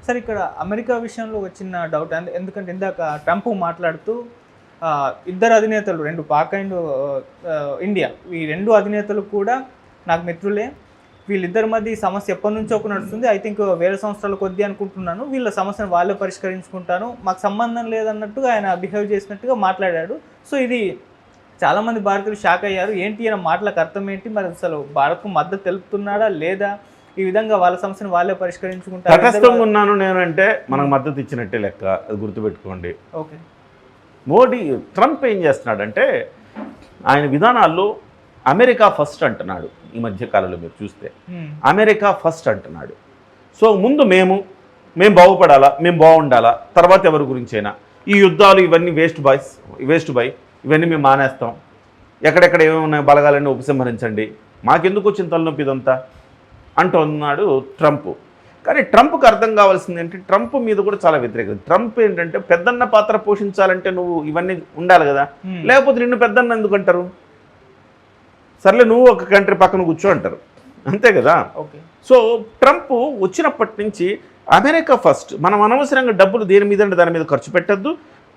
Sir ఇక్కడ America విషయంలో ఒక చిన్న డౌట్ ఎందుకంటే ఇందాక ట్రంప్ మాట్లాడుతూ ఇద్దరు అధినేతలు రెండు పాక్ అండ్ ఇండియా ఈ రెండు అధినేతలు కూడా నాకు మిత్రులే, వీళ్ళిద్దరి మధ్య ఈ సమస్య ఎప్పటి నుంచో ఒక నడుస్తుంది, ఐ థింక్ వేల సంవత్సరాల కొద్దీ అనుకుంటున్నాను, వీళ్ళ సమస్యను వాళ్ళే పరిష్కరించుకుంటాను, మాకు సంబంధం లేదన్నట్టుగా ఆయన బిహేవ్ చేసినట్టుగా మాట్లాడాడు. సో ఇది చాలామంది భారతీయులు షాక్ అయ్యారు, ఏంటి ఈయన మాటలకు అర్థం ఏంటి, మరి అసలు భారత్కు మద్దతు తెలుపుతున్నాడా లేదా, ఈ విధంగా వాళ్ళ సమస్యను వాళ్ళే పరిష్కరించుకుంటారు. తటస్థంగా ఉన్నాను నేను అంటే మనకు మద్దతు ఇచ్చినట్టే లెక్క, అది గుర్తుపెట్టుకోండి. ఓకే, ట్రంప్ ఏం చేస్తున్నాడంటే ఆయన విధానాల్లో అమెరికా ఫస్ట్ అంటున్నాడు. ఈ మధ్యకాలంలో మీరు చూస్తే అమెరికా ఫస్ట్ అంటున్నాడు. సో ముందు మేము బాగుపడాలా, మేము బాగుండాలా, తర్వాత ఎవరి గురించైనా. ఈ యుద్ధాలు ఇవన్నీ వేస్ట్ బై, ఇవన్నీ మేము మానేస్తాం, ఎక్కడెక్కడ ఏమైనా బలగాలన్నీ ఉపసంహరించండి, మాకెందుకు వచ్చిన తలనొప్పి ఇదంతా అంటున్నాడు ట్రంప్. కానీ ట్రంప్కి అర్థం కావాల్సింది ఏంటి, ట్రంప్ మీద కూడా చాలా వ్యతిరేకత. ట్రంప్ ఏంటంటే పెద్దన్న పాత్ర పోషించాలంటే నువ్వు ఇవన్నీ ఉండాలి కదా, లేకపోతే నిన్ను పెద్దన్న ఎందుకు అంటారు, సర్లే నువ్వు ఒక కంట్రీ పక్కన కూర్చో అంటారు, అంతే కదా. సో ట్రంప్ వచ్చినప్పటి నుంచి అమెరికా ఫస్ట్, మనం అనవసరంగా డబ్బులు దేని మీద అంటే దాని మీద ఖర్చు పెట్టద్దు,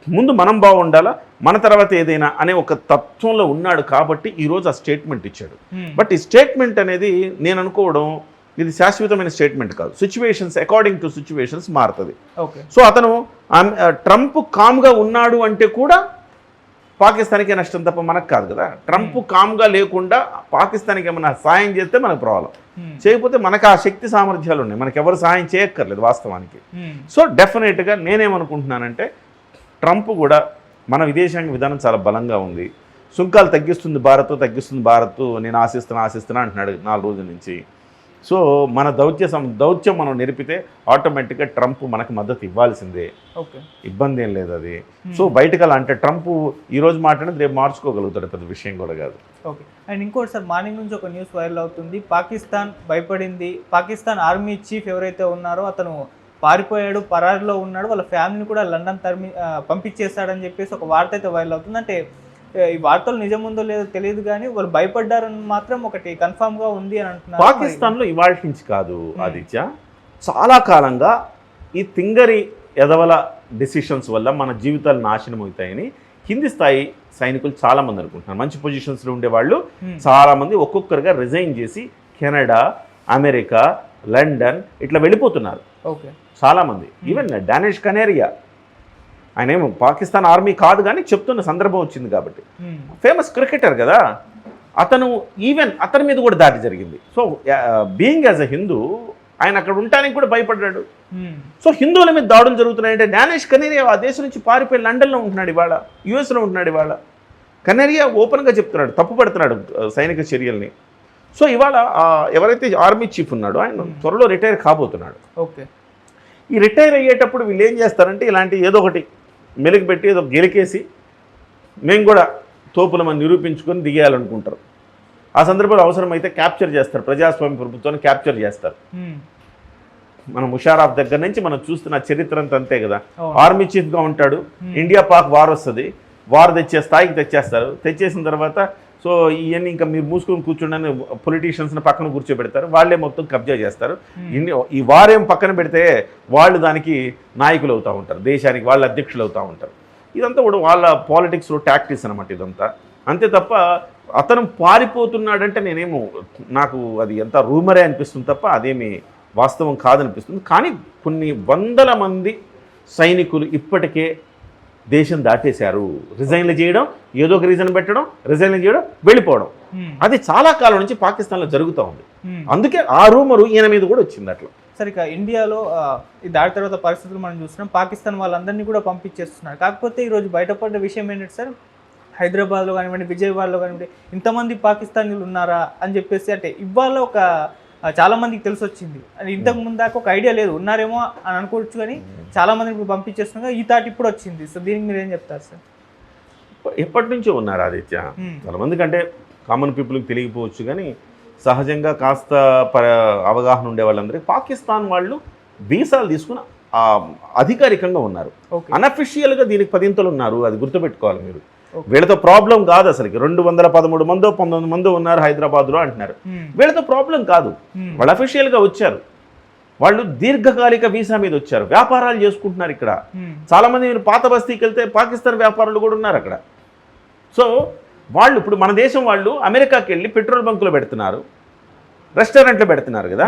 ముందు మనం బాగుండాలా, మన తర్వాత ఏదైనా అనే ఒక తత్వంలో ఉన్నాడు కాబట్టి ఈరోజు ఆ స్టేట్మెంట్ ఇచ్చాడు. బట్ ఈ స్టేట్మెంట్ అనేది నేను అనుకోవడం ఇది శాశ్వతమైన స్టేట్మెంట్ కాదు, సిచ్యువేషన్స్ అకార్డింగ్ టు సిచ్యువేషన్స్ మారుతుంది. సో అతను ట్రంప్ కామ్గా ఉన్నాడు అంటే కూడా పాకిస్తాన్కే నష్టం తప్ప మనకు కాదు కదా. ట్రంప్ కామ్గా లేకుండా పాకిస్తాన్కి ఏమైనా సాయం చేస్తే మనకు ప్రాబ్లం, చేయకపోతే మనకు ఆ శక్తి సామర్థ్యాలు ఉన్నాయి, మనకు ఎవరు సాయం చేయక్కర్లేదు వాస్తవానికి. సో డెఫినెట్గా నేనేమనుకుంటున్నానంటే ట్రంప్ కూడా మన విదేశాంగ విధానం చాలా బలంగా ఉంది, సుంకాలు తగ్గిస్తుంది భారత్ నేను ఆశిస్తున్నా అంటున్నాడు 4 రోజుల నుంచి. సో మన దౌత్యం మనం నిలిపితే ఆటోమేటిక్గా ట్రంప్ మనకు మద్దతు ఇవ్వాల్సిందే, ఇబ్బంది ఏం లేదు అది. సో బయటకు అలా అంటే ట్రంప్ ఈరోజు మాట్లాడితే రేపు మార్చుకోగలుగుతాడు, పెద్ద విషయం కూడా కాదు. ఓకే, అండ్ ఇంకోటి సార్, మార్నింగ్ నుంచి ఒక న్యూస్ వైరల్ అవుతుంది, పాకిస్తాన్ భయపడింది, పాకిస్తాన్ ఆర్మీ చీఫ్ ఎవరైతే ఉన్నారో అతను పారిపోయాడు, పరారిలో ఉన్నాడు, వాళ్ళ ఫ్యామిలీని కూడా లండన్ పంపించేస్తాడని చెప్పేసి ఒక వార్త అయితే వైరల్ అవుతుంది. అంటే ఈ వార్తలు నిజం ఉందో లేదో తెలియదు కానీ వాళ్ళు భయపడ్డారని మాత్రం ఒకటి కన్ఫామ్గా ఉంది అని అంటున్నారు. పాకిస్తాన్లో ఇవాళ నుంచి కాదు ఆదిత్య, చాలా కాలంగా ఈ తింగరి ఎదవల డెసిషన్స్ వల్ల మన జీవితాలు నాశనం అవుతాయని కింది స్థాయి సైనికులు చాలామంది అనుకుంటున్నారు. మంచి పొజిషన్స్లో ఉండేవాళ్ళు చాలామంది ఒక్కొక్కరుగా రిజైన్ చేసి కెనడా, అమెరికా, లండన్ ఇట్లా వెళ్ళిపోతున్నారు చాలామంది. ఈవెన్ డానిష్ కనేరియా, ఆయన ఏమో పాకిస్తాన్ ఆర్మీ కాదు కానీ చెప్తున్న సందర్భం వచ్చింది కాబట్టి, ఫేమస్ క్రికెటర్ కదా అతను, ఈవెన్ అతని మీద కూడా దాడి జరిగింది. So being as a Hindu ఆయన అక్కడ ఉండటానికి కూడా భయపడ్డాడు. సో హిందువుల మీద దాడులు జరుగుతున్నాయంటే డానిష్ కనేరియా ఆ దేశం నుంచి పారిపోయి లండన్లో ఉంటున్నాడు, ఇవాళ యుఎస్లో ఉంటున్నాడు. ఇవాళ కనేరియా ఓపెన్గా చెప్తున్నాడు, తప్పుపడుతున్నాడు సైనిక చర్యల్ని. సో ఇవాళ ఎవరైతే ఆర్మీ చీఫ్ ఉన్నాడో ఆయన త్వరలో రిటైర్ కాబోతున్నాడు. ఈ రిటైర్ అయ్యేటప్పుడు వీళ్ళు ఏం చేస్తారంటే ఇలాంటి ఏదో ఒకటి మెలికి పెట్టి ఏదో గెలికేసి మేము కూడా తోపులమని నిరూపించుకొని దిగేయాలనుకుంటారు. ఆ సందర్భంలో అవసరమైతే క్యాప్చర్ చేస్తారు, ప్రజాస్వామ్య ప్రభుత్వాన్ని క్యాప్చర్ చేస్తారు. మన ముషారఫ్ దగ్గర నుంచి మనం చూస్తున్న చరిత్ర అంతా అంతే కదా. ఆర్మీ చీఫ్గా ఉంటాడు, ఇండియా పాక్ వార్ వస్తుంది, వార్ తెచ్చే స్థాయికి తెచ్చేస్తారు. తెచ్చేసిన తర్వాత సో ఇవన్నీ ఇంకా మీరు మూసుకొని కూర్చుండని పొలిటీషియన్స్ని పక్కన కూర్చోబెడతారు, వాళ్ళే మొత్తం కబ్జా చేస్తారు. ఈ వారేం పక్కన పెడితే వాళ్ళు దానికి నాయకులు అవుతూ ఉంటారు, దేశానికి వాళ్ళ అధ్యక్షులు అవుతూ ఉంటారు. ఇదంతా కూడా వాళ్ళ పాలిటిక్స్లో టాక్టిక్స్ అనమాట ఇదంతా. అంతే తప్ప అతను పారిపోతున్నాడంటే నాకు అది ఎంత రూమరే అనిపిస్తుంది తప్ప అదేమి వాస్తవం కాదనిపిస్తుంది. కానీ కొన్ని వందల మంది సైనికులు ఇప్పటికే దేశం దాటేశారు. రిజైన్లు చేయడం, ఏదో ఒక రీజన్ పెట్టడం, రిజైన్లు చేయడం, వెళ్ళిపోవడం, అది చాలా కాలం నుంచి పాకిస్తాన్లో జరుగుతూ ఉంది. అందుకే ఆ రూమరు ఈయన మీద కూడా వచ్చింది అట్లా. సరే, ఇక ఇండియాలో ఈ దాడి తర్వాత పరిస్థితులు మనం చూస్తున్నాం, పాకిస్తాన్ వాళ్ళందరినీ కూడా పంపించేస్తున్నారు. కాకపోతే ఈరోజు బయటపడ్డ విషయం ఏంటంటే సార్, హైదరాబాద్లో కానివ్వండి, విజయవాడలో కానివ్వండి ఇంతమంది పాకిస్తానీలు ఉన్నారా అని చెప్పేసి, అంటే ఇవాళ ఒక చాలామందికి తెలిసి వచ్చింది. అది ఇంతకు ముందు దాకా ఒక ఐడియా లేదు, ఉన్నారేమో అని అనుకోవచ్చు కానీ చాలామందిని ఇప్పుడు పంపించేస్తున్నాగా ఈ తాటి ఇప్పుడు వచ్చింది. సో దీనికి మీరు ఏం చెప్తారు సార్? ఎప్పటి నుంచో ఉన్నారు ఆదిత్య, చాలామంది కంటే కామన్ పీపుల్కి తెలియకపోవచ్చు కానీ సహజంగా కాస్త అవగాహన ఉండే వాళ్ళందరికీ పాకిస్తాన్ వాళ్ళు వీసాలు తీసుకుని అధికారికంగా ఉన్నారు, అనఫిషియల్గా దీనికి 10 ఉన్నారు. అది గుర్తుపెట్టుకోవాలి మీరు. వీళ్ళతో ప్రాబ్లం కాదు అసలుకి. 213 మందో 19 మందో ఉన్నారు హైదరాబాద్లో అంటున్నారు. వీళ్ళతో ప్రాబ్లం కాదు, వాళ్ళు అఫీషియల్గా వచ్చారు. వాళ్ళు దీర్ఘకాలిక వీసా మీద వచ్చారు, వ్యాపారాలు చేసుకుంటున్నారు ఇక్కడ. చాలామంది మీరు పాత బస్తీకి వెళ్తే పాకిస్తాన్ వ్యాపారులు కూడా ఉన్నారు అక్కడ. సో వాళ్ళు ఇప్పుడు మన దేశం వాళ్ళు అమెరికాకి వెళ్ళి పెట్రోల్ బంకులు పెడుతున్నారు, రెస్టారెంట్లు పెడుతున్నారు కదా.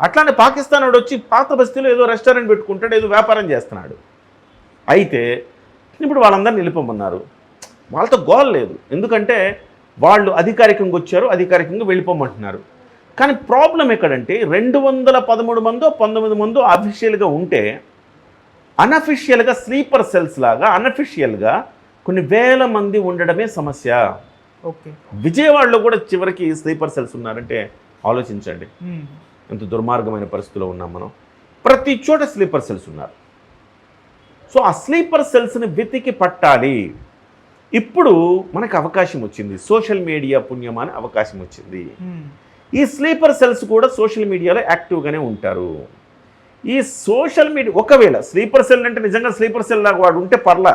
అట్లానే పాకిస్తాన్ వాడు వచ్చి పాత బస్తీలో ఏదో రెస్టారెంట్ పెట్టుకుంటాడు, ఏదో వ్యాపారం చేస్తున్నాడు. అయితే ఇప్పుడు వాళ్ళందరినీ నిలిపోమన్నారు. వాళ్ళతో గోల్ లేదు, ఎందుకంటే వాళ్ళు అధికారికంగా వచ్చారు, అధికారికంగా వెళ్ళిపోమంటున్నారు. కానీ ప్రాబ్లం ఎక్కడంటే 213 మందో 19 మందో అఫీషియల్గా ఉంటే అన్అఫీషియల్గా స్లీపర్ సెల్స్ లాగా అన్అఫీషియల్గా కొన్ని వేల మంది ఉండడమే సమస్య. ఓకే, విజయవాడలో కూడా చివరికి స్లీపర్ సెల్స్ ఉన్నారంటే ఆలోచించండి ఎంత దుర్మార్గమైన పరిస్థితిలో ఉన్నాం మనం. ప్రతి చోట స్లీపర్ సెల్స్ ఉన్నారు. సో ఆ స్లీపర్ సెల్స్ని వెతికి పట్టాలి. ఇప్పుడు మనకు అవకాశం వచ్చింది, సోషల్ మీడియా పుణ్యమాని అవకాశం వచ్చింది. ఈ స్లీపర్ సెల్స్ కూడా సోషల్ మీడియాలో యాక్టివ్గానే ఉంటారు. ఈ సోషల్ మీడియా ఒకవేళ స్లీపర్ సెల్ అంటే నిజంగా స్లీపర్ సెల్ లాగా వాడు ఉంటే పర్లా,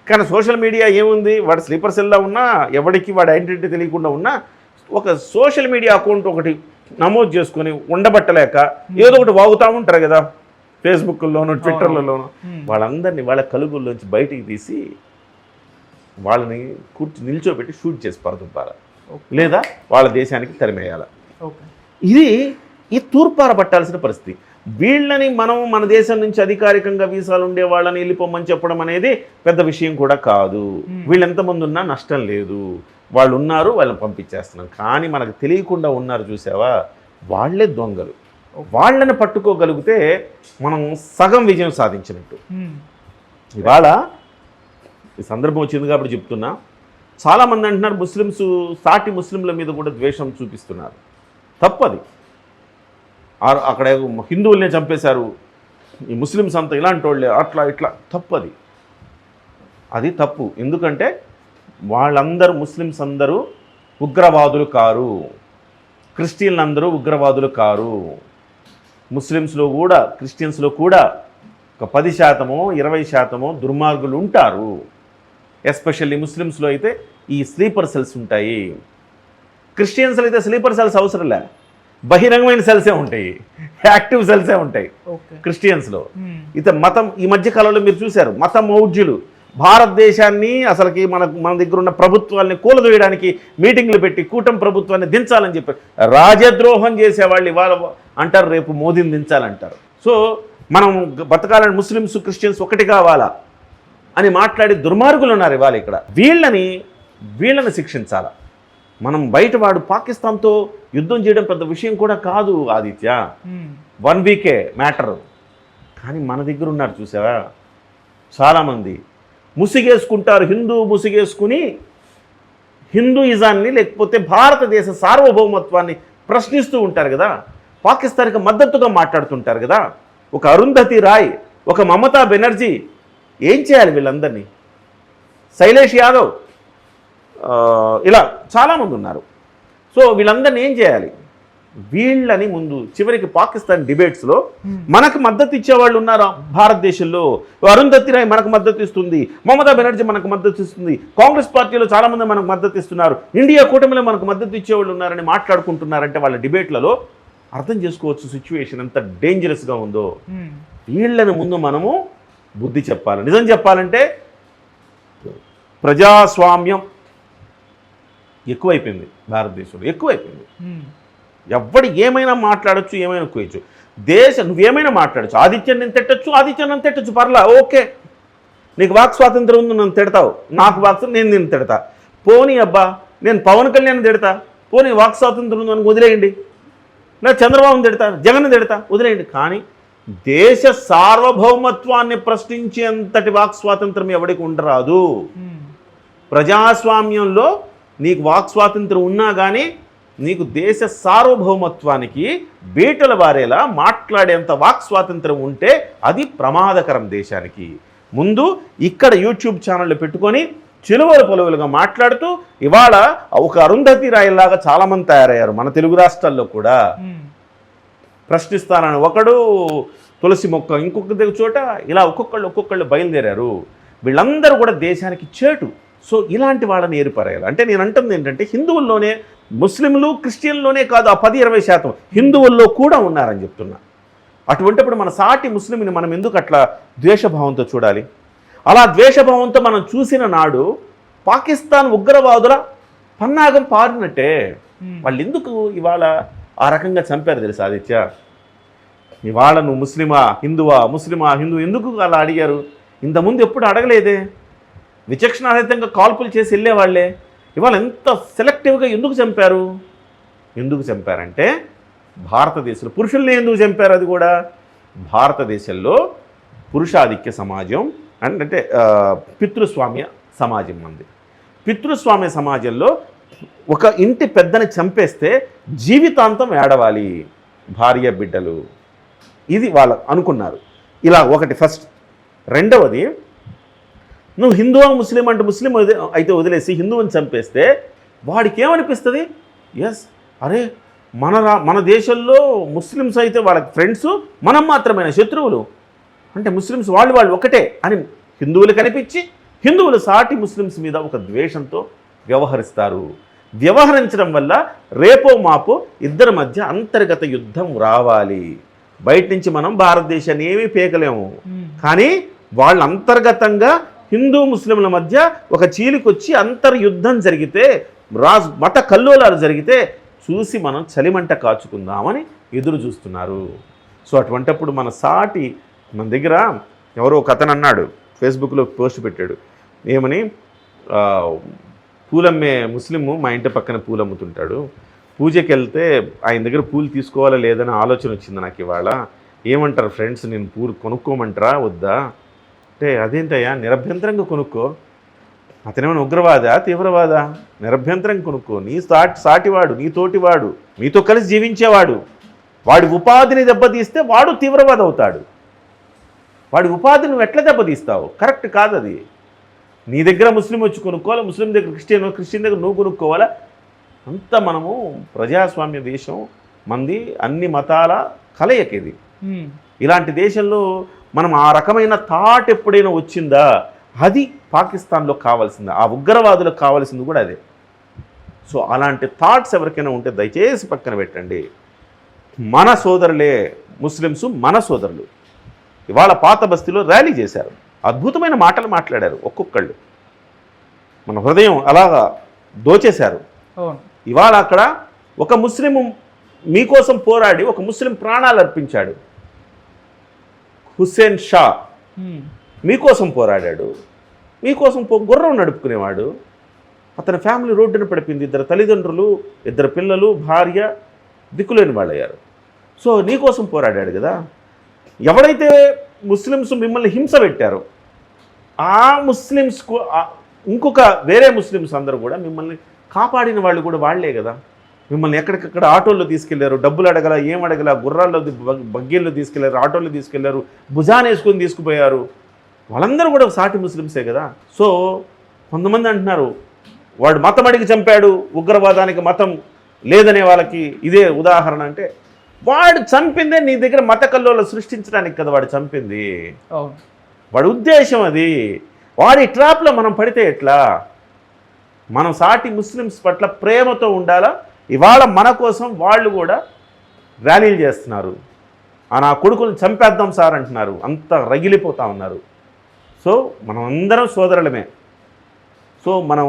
కానీ సోషల్ మీడియా ఏముంది, వాడు స్లీపర్ సెల్లా ఉన్నా ఎవరికి వాడి ఐడెంటిటీ తెలియకుండా ఉన్నా ఒక సోషల్ మీడియా అకౌంట్ ఒకటి నమోదు చేసుకొని ఉండబట్టలేక ఏదో ఒకటి వాగుతూ ఉంటారు కదా, ఫేస్బుక్లోను ట్విట్టర్లలోను. వాళ్ళందరినీ వాళ్ళ కలుగుల్లోంచి బయటికి తీసి వాళ్ళని నిల్చోబెట్టి షూట్ చేసి పరదుంపాల, లేదా వాళ్ళ దేశానికి తరిమేయాల. ఇది తూర్పార పట్టాల్సిన పరిస్థితి. వీళ్ళని మనం మన దేశం నుంచి అధికారికంగా వీసాలు ఉండే వాళ్ళని వెళ్ళిపోమని చెప్పడం అనేది పెద్ద విషయం కూడా కాదు. వీళ్ళు ఎంతమంది ఉన్నా నష్టం లేదు, వాళ్ళు ఉన్నారు, వాళ్ళని పంపించేస్తున్నాం. కానీ మనకు తెలియకుండా ఉన్నారు చూసావా, వాళ్ళే దొంగలు. వాళ్ళని పట్టుకోగలిగితే మనం సగం విజయం సాధించినట్టు. ఇవాళ ఈ సందర్భం వచ్చింది కాబట్టి చెప్తున్నా, చాలామంది అంటున్నారు ముస్లిమ్స్ సాటి ముస్లింల మీద కూడా ద్వేషం చూపిస్తున్నారు. తప్పది. అక్కడ హిందువుల్నే చంపేశారు, ఈ ముస్లిమ్స్ అంతా ఇలాంటి వాళ్ళే, అట్లా ఇట్లా తప్పది. అది తప్పు. ఎందుకంటే వాళ్ళందరూ ముస్లిమ్స్ అందరూ ఉగ్రవాదులు కారు, క్రిస్టియన్లు అందరూ ఉగ్రవాదులు కారు. ముస్లిమ్స్లో కూడా క్రిస్టియన్స్లో కూడా ఒక 10% 20% దుర్మార్గులు ఉంటారు. ఎస్పెషల్లీ ముస్లిమ్స్లో అయితే ఈ స్లీపర్ సెల్స్ ఉంటాయి. క్రిస్టియన్స్లో అయితే స్లీపర్ సెల్స్ అవసరం లే, బహిరంగమైన సెల్సే ఉంటాయి, యాక్టివ్ సెల్సే ఉంటాయి క్రిస్టియన్స్లో. ఇత మతం ఈ మధ్య కాలంలో మీరు చూశారు, మత మౌఢ్యులు భారతదేశాన్ని అసలుకి మన దగ్గర ఉన్న ప్రభుత్వాన్ని కూలదోయడానికి మీటింగ్లు పెట్టి కూటమి ప్రభుత్వాన్ని దించాలని చెప్పారు. రాజద్రోహం చేసేవాళ్ళు ఇవాళ అంటారు, రేపు మోదీని దించాలంటారు. సో మనం బతకాలని ముస్లిమ్స్ క్రిస్టియన్స్ ఒకటి కావాలా అని మాట్లాడి దుర్మార్గులు ఉన్నారు ఇవాళ ఇక్కడ. వీళ్ళని శిక్షించాలా. మనం బయటవాడు పాకిస్తాన్తో యుద్ధం చేయడం పెద్ద విషయం కూడా కాదు ఆదిత్య, 1 వీకే మ్యాటర్. కానీ మన దగ్గర ఉన్నారు చూసావా చాలామంది, ముసిగేసుకుంటారు, ముసిగేసుకుని హిందూయిజాన్ని లేకపోతే భారతదేశ సార్వభౌమత్వాన్ని ప్రశ్నిస్తూ ఉంటారు కదా, పాకిస్తాన్కి మద్దతుగా మాట్లాడుతుంటారు కదా. ఒక అరుంధతి రాయ్, ఒక మమతా బెనర్జీ, ఏం చేయాలి వీళ్ళందరినీ? శైలేష్ యాదవ్, ఇలా చాలామంది ఉన్నారు. సో వీళ్ళందరినీ ఏం చేయాలి? వీళ్ళని ముందు చివరికి పాకిస్తాన్ డిబేట్స్లో మనకు మద్దతు ఇచ్చేవాళ్ళు ఉన్నారు భారతదేశంలో. అరుంధతి రాయ్ మనకు మద్దతు ఇస్తుంది, మమతా బెనర్జీ మనకు మద్దతు ఇస్తుంది, కాంగ్రెస్ పార్టీలో చాలామంది మనకు మద్దతు ఇస్తున్నారు, ఇండియా కూటమిలో మనకు మద్దతు ఇచ్చేవాళ్ళు ఉన్నారని మాట్లాడుకుంటున్నారంటే వాళ్ళ డిబేట్లలో అర్థం చేసుకోవచ్చు సిచ్యువేషన్ ఎంత డేంజరస్గా ఉందో. వీళ్ళని ముందు మనము బుద్ధి చెప్పాలి. నిజం చెప్పాలంటే ప్రజాస్వామ్యం ఎక్కువైపోయింది భారతదేశంలో, ఎక్కువైపోయింది. ఎవడు ఏమైనా మాట్లాడచ్చు, ఏమైనా కోయచ్చు. నువ్వేమైనా మాట్లాడచ్చు. ఆదిత్యం నేను తిట్టచ్చు, ఆదిత్యం నన్ను తిట్టచ్చు, పర్లా, ఓకే. నీకు వాక్ స్వాతంత్రం ఉంది, నన్ను తిడతావు, నాకు వాక్ నేను తిడతా. పోనీ అబ్బా నేను పవన్ కళ్యాణ్ తిడతా, పోనీ వాక్ స్వాతంత్రం ఉంది అని వదిలేయండి. లేదా చంద్రబాబుని తిడతా, జగన్ తిడతా, వదిలేయండి. కానీ దేశ సార్వభౌమత్వాన్ని ప్రశ్నించేంతటి వాక్ స్వాతంత్రం ఎవడికి ఉండరాదు. ప్రజాస్వామ్యంలో నీకు వాక్ స్వాతంత్రం ఉన్నా కానీ నీకు దేశ సార్వభౌమత్వానికి బీటల వారేలా మాట్లాడేంత వాక్ స్వాతంత్రం ఉంటే అది ప్రమాదకరం దేశానికి. ముందు ఇక్కడ యూట్యూబ్ ఛానళ్ళు పెట్టుకొని చిలువలు పొలువులుగా మాట్లాడుతూ ఇవాళ ఒక అరుంధతి రాయల్లాగా చాలామంది తయారయ్యారు మన తెలుగు రాష్ట్రాల్లో కూడా. ప్రశ్నిస్తానని ఒకడు, తులసి మొక్క ఇంకొక చోట, ఇలా ఒక్కొక్కళ్ళు బయలుదేరారు. వీళ్ళందరూ కూడా దేశానికి చేటు. సో ఇలాంటి వాళ్ళని ఏర్పరేయాలి. అంటే నేను అంటుంది ఏంటంటే హిందువుల్లోనే, ముస్లింలు క్రిస్టియన్లోనే కాదు, ఆ 10-20% హిందువుల్లో కూడా ఉన్నారని చెప్తున్నా. అటువంటిప్పుడు మన సాటి ముస్లింని మనం ఎందుకు అట్లా ద్వేషభావంతో చూడాలి? అలా ద్వేషభావంతో మనం చూసిన నాడు పాకిస్తాన్ ఉగ్రవాదుల పన్నాగం పారినట్టే. వాళ్ళు ఎందుకు ఇవాళ ఆ రకంగా చంపారు తెలుసా ఆదిత్య? ఇవాళ నువ్వు ముస్లిమా హిందువా, ముస్లిమా హిందూ ఎందుకు అలా అడిగారు? ఇంతకుముందు ఎప్పుడు అడగలేదే. విచక్షణారహితంగా కాల్పులు చేసి వెళ్ళేవాళ్లే. ఇవాళ ఎంత సెలెక్టివ్గా ఎందుకు చంపారు? ఎందుకు చంపారంటే భారతదేశంలో పురుషుల్ని ఎందుకు చంపారు? అది కూడా భారతదేశంలో పురుషాధిక్య సమాజం అంటే పితృస్వామ్య సమాజం మంది. పితృస్వామ్య సమాజంలో ఒక ఇంటి పెద్దని చంపేస్తే జీవితాంతం ఏడవాలి భార్య బిడ్డలు. ఇది వాళ్ళు అనుకున్నారు. ఇలా ఒకటి ఫస్ట్. రెండవది, నువ్వు హిందువా ముస్లిం అంటే ముస్లిం అయితే వదిలేసి హిందువుని చంపేస్తే వాడికి ఏమనిపిస్తుంది? ఎస్, అరే మన దేశంలో ముస్లిమ్స్ అయితే వాళ్ళకి ఫ్రెండ్స్, మనం మాత్రమే శత్రువులు. అంటే ముస్లిమ్స్ వాళ్ళు ఒకటే అని హిందువులు కనిపించి హిందువులు సాటి ముస్లిమ్స్ మీద ఒక ద్వేషంతో వ్యవహరిస్తారు. వ్యవహరించడం వల్ల రేపో మాపో ఇద్దరి మధ్య అంతర్గత యుద్ధం రావాలి. బయట నుంచి మనం భారతదేశాన్ని ఏమీ పీకలేము, కానీ వాళ్ళ అంతర్గతంగా హిందూ ముస్లింల మధ్య ఒక చీలికొచ్చి అంతర్యుద్ధం జరిగితే, మత కల్లోలాలు జరిగితే చూసి మనం చలిమంట కాచుకుందామని ఎదురు చూస్తున్నారు. సో అటువంటప్పుడు మన దగ్గర ఎవరో ఒక అతను అన్నాడు, ఫేస్బుక్లో పోస్ట్ పెట్టాడు, ఏమని, పూలమ్మే ముస్లిము మా ఇంటి పక్కన పూలు అమ్ముతుంటాడు, పూజకి వెళ్తే ఆయన దగ్గర పూలు తీసుకోవాలా లేదని ఆలోచన వచ్చింది నాకు ఇవాళ, ఏమంటారు ఫ్రెండ్స్, నేను పూలు కొనుక్కోమంటారా వద్దా అంటే, అదేంటయ్యా నిరభ్యంతరంగా కొనుక్కో, అతనేమైనా ఉగ్రవాదా తీవ్రవాదా? నిరభ్యంతరంగా కొనుక్కో. నీ సాటివాడు, నీ తోటివాడు, మీతో కలిసి జీవించేవాడు, వాడి ఉపాధిని దెబ్బతీస్తే వాడు తీవ్రవాది అవుతాడు. వాడి ఉపాధిని నువ్వు ఎట్లా దెబ్బతీస్తావు? కరెక్ట్ కాదు అది. నీ దగ్గర ముస్లిం వచ్చి కొనుక్కోవాలి, ముస్లిం దగ్గర క్రిస్టియన్ దగ్గర నువ్వు కొనుక్కోవాలా? అంతా మనము ప్రజాస్వామ్య దేశం మంది, అన్ని మతాల కలయిక ఇది. ఇలాంటి దేశంలో మనం ఆ రకమైన థాట్ ఎప్పుడైనా వచ్చిందా? అది పాకిస్తాన్లో కావాల్సింది, ఆ ఉగ్రవాదులకు కావాల్సింది కూడా అదే. సో అలాంటి థాట్స్ ఎవరికైనా ఉంటే దయచేసి పక్కన పెట్టండి. మన సోదరులే ముస్లిమ్స్, మన సోదరులు. ఇవాళ పాత బస్తీలో ర్యాలీ చేశారు, అద్భుతమైన మాటలు మాట్లాడారు, ఒక్కొక్కళ్ళు మన హృదయం అలాగా దోచేశారు. ఇవాళ అక్కడ ఒక ముస్లిం మీకోసం పోరాడి ఒక ముస్లిం ప్రాణాలు అర్పించాడు. హుస్సేన్ షా మీకోసం పోరాడాడు, మీకోసం గుర్రం నడుపుకునేవాడు. అతని ఫ్యామిలీ రోడ్డున పడిపోయింది, 2 తల్లిదండ్రులు, 2 పిల్లలు, భార్య, దిక్కులేని వాళ్ళు అయ్యారు. సో నీకోసం పోరాడాడు కదా. ఎవడైతే ముస్లిమ్స్ మిమ్మల్ని హింస పెట్టారో ఆ ముస్లిమ్స్కు ఇంకొక వేరే ముస్లిమ్స్ అందరూ కూడా మిమ్మల్ని కాపాడిన వాళ్ళు కూడా వాళ్లే కదా. మిమ్మల్ని ఎక్కడికక్కడ ఆటోల్లో తీసుకెళ్లారు, డబ్బులు అడగల, ఏం అడగల, గుర్రాల్లో బగ్గీల్లో తీసుకెళ్లారు, ఆటోల్లో తీసుకెళ్లారు, భుజాన్ని వేసుకొని తీసుకుపోయారు. వాళ్ళందరూ కూడా సాటి ముస్లిమ్సే కదా. సో కొంతమంది అంటున్నారు వాడు మతం అడిగి చంపాడు, ఉగ్రవాదానికి మతం లేదనే వాళ్ళకి ఇదే ఉదాహరణ. అంటే వాడు చంపిందే నీ దగ్గర మత కల్లోలు సృష్టించడానికి కదా వాడు చంపింది. వాడి ఉద్దేశం అది. వాడి ట్రాప్లో మనం పడితే ఎట్లా? మనం సాటి ముస్లిమ్స్ పట్ల ప్రేమతో ఉండాలా. ఇవాళ మన కోసం వాళ్ళు కూడా ర్యాలీలు చేస్తున్నారు, నా కొడుకులను చంపేద్దాం సార్ అంటున్నారు, అంత రగిలిపోతూ ఉన్నారు. సో మనం అందరం సోదరులమే. సో మనం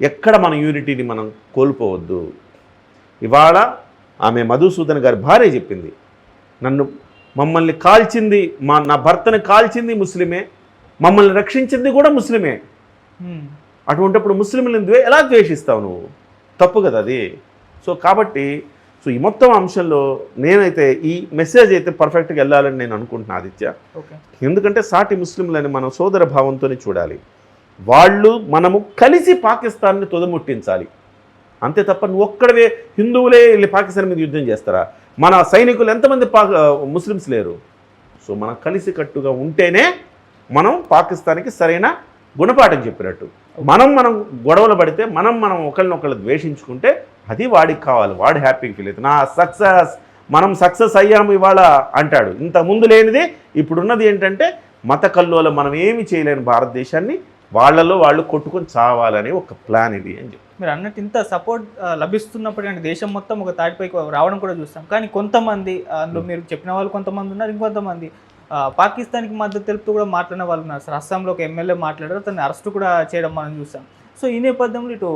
ఎక్కడ మన యూనిటీని మనం కోల్పోవద్దు. ఇవాళ ఆమె మధుసూదన్ గారి భార్య చెప్పింది, మమ్మల్ని కాల్చింది, నా భర్తని కాల్చింది ముస్లిమే, మమ్మల్ని రక్షించింది కూడా ముస్లిమే. అటువంటిప్పుడు ముస్లింలను ఎలా ద్వేషిస్తావు నువ్వు? తప్పు కదా అది. సో కాబట్టి ఈ మొత్తం అంశంలో నేనైతే ఈ మెసేజ్ అయితే పర్ఫెక్ట్గా వెళ్ళాలని నేను అనుకుంటున్నాను ఆదిత్య. ఎందుకంటే సాటి ముస్లింలని మనం సోదర భావంతోనే చూడాలి. మనము కలిసి పాకిస్తాన్ని తొదముట్టించాలి. అంతే తప్ప నువ్వు ఒక్కడవే హిందువులే వెళ్ళి పాకిస్తాన్ మీద యుద్ధం చేస్తారా? మన సైనికులు ఎంతమంది ముస్లిమ్స్ లేరు. సో మనం కలిసి కట్టుగా ఉంటేనే మనం పాకిస్తాన్కి సరైన గుణపాఠం చెప్పినట్టు. మనం గొడవలు పడితే మనం ఒకళ్ళనొకళ్ళు ద్వేషించుకుంటే అది వాడికి కావాలి, వాడు హ్యాపీగా ఫీల్ అవుతుంది. మనం సక్సెస్ అయ్యాము ఇవాళ అంటాడు. ఇంత ముందు లేనిది ఇప్పుడున్నది ఏంటంటే మత కల్లోలం మనం ఏమి చేయలేని భారతదేశాన్ని వాళ్ళలో వాళ్ళు కొట్టుకొని చావాలని ఒక ప్లాన్ ఇది అని చెప్పి. మీరు అన్నట్టు ఇంత సపోర్ట్ లభిస్తున్నప్పుడు అంటే దేశం మొత్తం ఒక తాటిపైకి రావడం కూడా చూస్తాం. కానీ కొంతమంది అందులో మీరు చెప్పిన వాళ్ళు కొంతమంది ఉన్నారు, ఇంకొంతమంది పాకిస్తాన్కి మద్దతు తెలుపుతూ కూడా మాట్లాడిన వాళ్ళు ఉన్నారు సార్. అస్సాంలో ఒక ఎమ్మెల్యే మాట్లాడారు, అతన్ని అరెస్ట్ కూడా చేయడం మనం చూస్తాం. సో ఈ నేపథ్యంలో ఇటు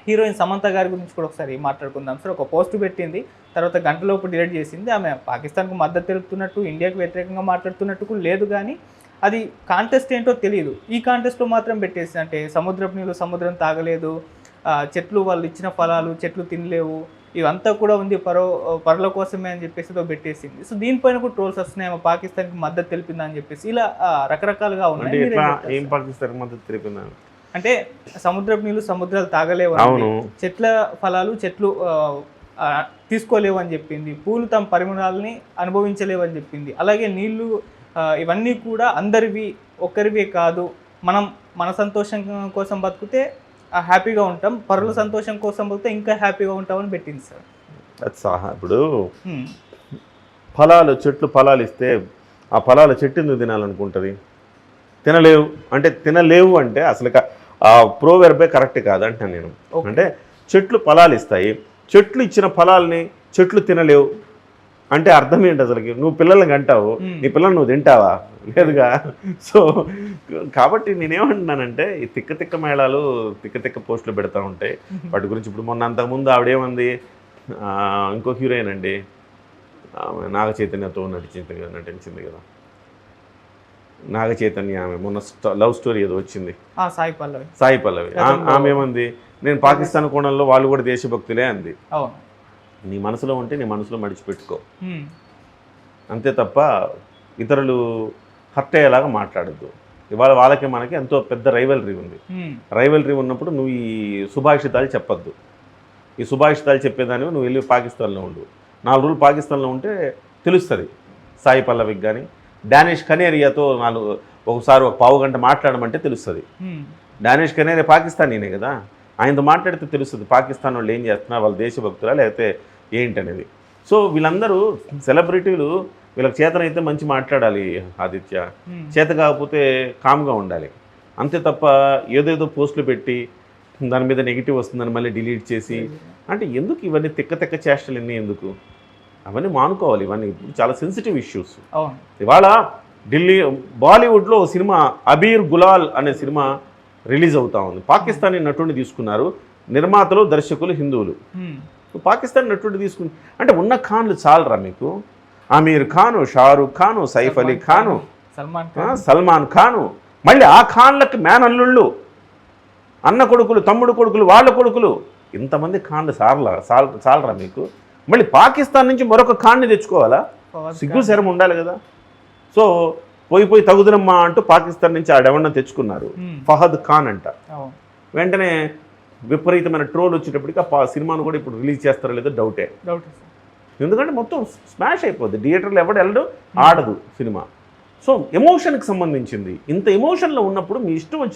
హీరోయిన్ సమంత గారి గురించి కూడా ఒకసారి మాట్లాడుకుందాం సార్. ఒక పోస్ట్ పెట్టింది, తర్వాత గంటలోపు డిలీట్ చేసింది. ఆమె పాకిస్తాన్కు మద్దతు తెలుపుతున్నట్టు, ఇండియాకి వ్యతిరేకంగా మాట్లాడుతున్నట్టు కూడా లేదు, కానీ అది కాంటెస్ట్ ఏంటో తెలియదు. ఈ కాంటెస్ట్లో మాత్రం పెట్టేసి అంటే సముద్రపు నీళ్ళు సముద్రం తాగలేదు, చెట్లు వాళ్ళు ఇచ్చిన ఫలాలు చెట్లు తినలేవు, ఇవంతా కూడా ఉంది పరుల కోసమే అని చెప్పేసి పెట్టేసింది. సో దీనిపైన కూడా ట్రోల్స్ వస్తున్నాయి, పాకిస్తాన్కి మద్దతు తెలిపిందా అని చెప్పేసి ఇలా రకరకాలుగా ఉన్నాయి. ఏం పాకిస్తాన్ మద్దతు తెలిపిందా అంటే సముద్రపు నీళ్ళు సముద్రాలు తాగలేవు, చెట్ల ఫలాలు చెట్లు తీసుకోలేవు అని చెప్పింది, పూలు తమ పరిమాణాలని అనుభవించలేవు అని చెప్పింది. అలాగే నీళ్లు ఇవన్నీ కూడా అందరివి ఒక్కరివే కాదు, మనం మన సంతోషం కోసం బతికితే హ్యాపీగా ఉంటాం, పరుల సంతోషం కోసం బతికితే ఇంకా హ్యాపీగా ఉంటామని పెట్టింది సార్. ఇప్పుడు ఫలాలు చెట్లు ఫలాలు ఇస్తే ఆ ఫలాలు చెట్టు ఎందుకు తినాలనుకుంటుంది? తినలేవు అంటే అసలు ఆ ప్రోవెర్బే కరెక్ట్ కాదంటాను నేను. అంటే చెట్లు ఫలాలు ఇస్తాయి, చెట్లు ఇచ్చిన ఫలాల్ని చెట్లు తినలేవు అంటే అర్థం ఏంటి అసలుకి? నువ్వు పిల్లల్ని అంటావు, నీ పిల్లలు నువ్వు తింటావా? లేదుగా. సో కాబట్టి నేనేమంటున్నానంటే ఈ తిక్క మేళాలు తిక్క పోస్టులు పెడతా ఉంటాయి వాటి గురించి. ఇప్పుడు మొన్న అంతకుముందు ఆవిడేమంది, ఇంకో హీరోయిన్ అండి నాగ చైతన్యతో నటించింది కదా, నాగ చైతన్య, ఆమె మొన్న లవ్ స్టోరీ ఏదో వచ్చింది, సాయి పల్లవి. ఆమె ఏమంది, నేను పాకిస్తాన్ కోణంలో వాళ్ళు కూడా దేశభక్తులే అంది. నీ మనసులో ఉంటే నీ మనసులో మడిచిపెట్టుకో, అంతే తప్ప ఇతరులు హర్ట్ అయ్యేలాగా మాట్లాడద్దు. ఇవాళ వాళ్ళకి మనకి ఎంతో పెద్ద రైవల్రీ ఉంది. రైవల్రీ ఉన్నప్పుడు నువ్వు ఈ సుభాషితాలు చెప్పొద్దు. ఈ సుభాషితాలు చెప్పేదాన్ని నువ్వు వెళ్ళి పాకిస్తాన్లో ఉండు, 4 రోజులు పాకిస్తాన్లో ఉంటే తెలుస్తుంది. సాయి పల్లవికి కానీ డానిష్ కనేరియాతో ఒకసారి ఒక పావు గంట మాట్లాడమంటే తెలుస్తుంది. డానిష్ కనేరియా పాకిస్తానీనే కదా, ఆయనతో మాట్లాడితే తెలుస్తుంది పాకిస్తాన్ వాళ్ళు ఏం చేస్తున్నారు, వాళ్ళ దేశభక్తులా లేకపోతే ఏంటనేది. సో వీళ్ళందరూ సెలబ్రిటీలు, వీళ్ళకి చేతనైతే మంచి మాట్లాడాలి ఆదిత్య, చేత కాకపోతే కామ్గా ఉండాలి, అంతే తప్ప ఏదేదో పోస్టులు పెట్టి దాని మీద నెగిటివ్ వస్తుందని మళ్ళీ డిలీట్ చేసి అంటే ఎందుకు ఇవన్నీ తిక్క చేష్టలు ఎన్ని ఎందుకు? అవన్నీ మానుకోవాలి. ఇవన్నీ ఇప్పుడు చాలా సెన్సిటివ్ ఇష్యూస్. ఇవాళ బాలీవుడ్లో సినిమా అబీర్ గులాల్ అనే సినిమా రిలీజ్ అవుతా ఉంది. పాకిస్తానీ నటుడిని తీసుకున్నారు, నిర్మాతలు దర్శకులు హిందువులు. పాకిస్తాన్ నటుడిని తీసుకుని అంటే ఉన్న ఖాన్లు చాలరా మీకు? ఆమీర్ ఖాను, షారూక్ ఖాను, సైఫ్ అలీ ఖాను, సల్మాన్ ఖాను, మళ్ళీ ఆ ఖాన్లకి మేనల్లుళ్ళు, అన్న కొడుకులు, తమ్ముడు కొడుకులు, వాళ్ళ కొడుకులు, ఇంతమంది ఖాన్లు చాలరా మీకు? మళ్ళీ పాకిస్తాన్ నుంచి మరొక ఖాన్ని తెచ్చుకోవాలా? సిగ్గు శరం ఉండాలి కదా. సో పోయి తగుదనమ్మా అంటూ పాకిస్తాన్ నుంచి ఆడెవన్నా తెచ్చుకున్నారు, ఫహద్ ఖాన్ అంట. వెంటనే విపరీతమైన ట్రోల్ వచ్చేటప్పటికి ఆ సినిమాను కూడా ఇప్పుడు రిలీజ్ చేస్తారో లేదో డౌటే. ఎందుకంటే మొత్తం స్మాష్ అయిపోద్ది, థియేటర్లో ఎవడు వెళ్ళడు, ఆడదు సినిమా. సో ఎమోషన్కి సంబంధించింది. ఇంత ఎమోషన్లో ఉన్నప్పుడు మీ ఇష్టం వచ్చిన